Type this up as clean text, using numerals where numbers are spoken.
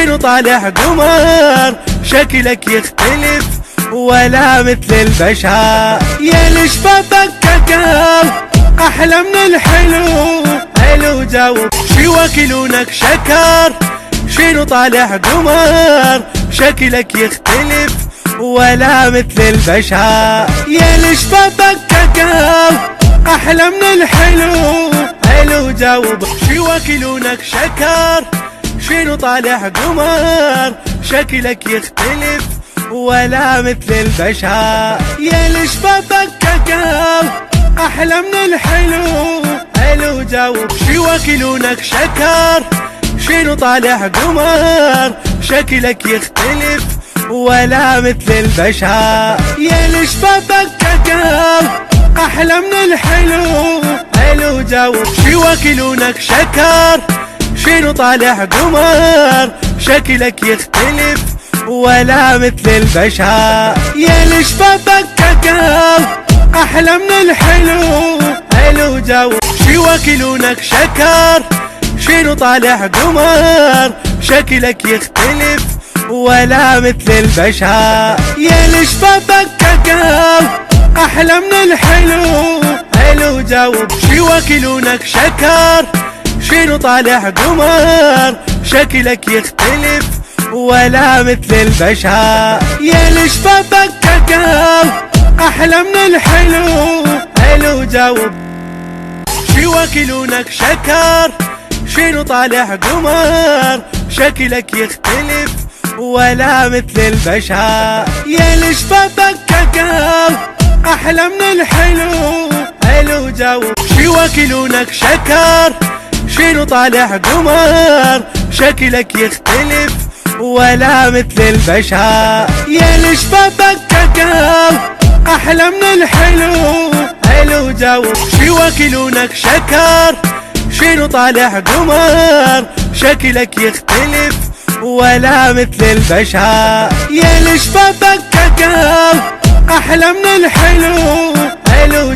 شنو طالع قمر شكلك يختلف ولا مثل البشر. يا لشبابك كقلب احلى من الحلو، حلو جاوب شي وكلونك شكر. شنو طالع قمر شكلك يختلف ولا مثل البشر. يا لشبابك كقلب احلى من الحلو، حلو جاوب شي وكلونك شكر. شنو طالع قمر شكلك يختلف ولا مثل البشر. يا لشبابك كقلب احلى من الحلو، حلو جاوب شي وكلونك شكر. شنو طالع قمر شكلك يختلف ولا مثل البشر. يا لشبابك كقلب احلى من الحلو، حلو جاوب شي وكلونك شكر. شنو طالع قمر شكلك يختلف ولا مثل البشر. يا لشبابك كقلب احلى من الحلو، حلو جاوب شي وكلونك شكر. شنو طالع قمر شكلك يختلف ولا مثل البشر. يا لشبابك كقلب احلى من الحلو، حلو جاوب شي وكلونك شكر. شنو طالع قمر شكلك يختلف ولا مثل البشر. يا لشبابك كقلب احلى من الحلو، حلو جاوب شي وكلونك شكر. شنو طالع قمر شكلك يختلف ولا مثل البشر. يا لشبابك كقلب احلى من الحلو، حلو جاوب شي وكلونك شكر. شنو طالع قمر شكلك يختلف ولا مثل البشر. يا لشبابك كقلب احلى من الحلو، حلو جاوب شي وكلونك شكر. شنو طالع قمر شكلك يختلف ولا مثل البشر. يا لشبابك كقلب احلى من الحلو، حلو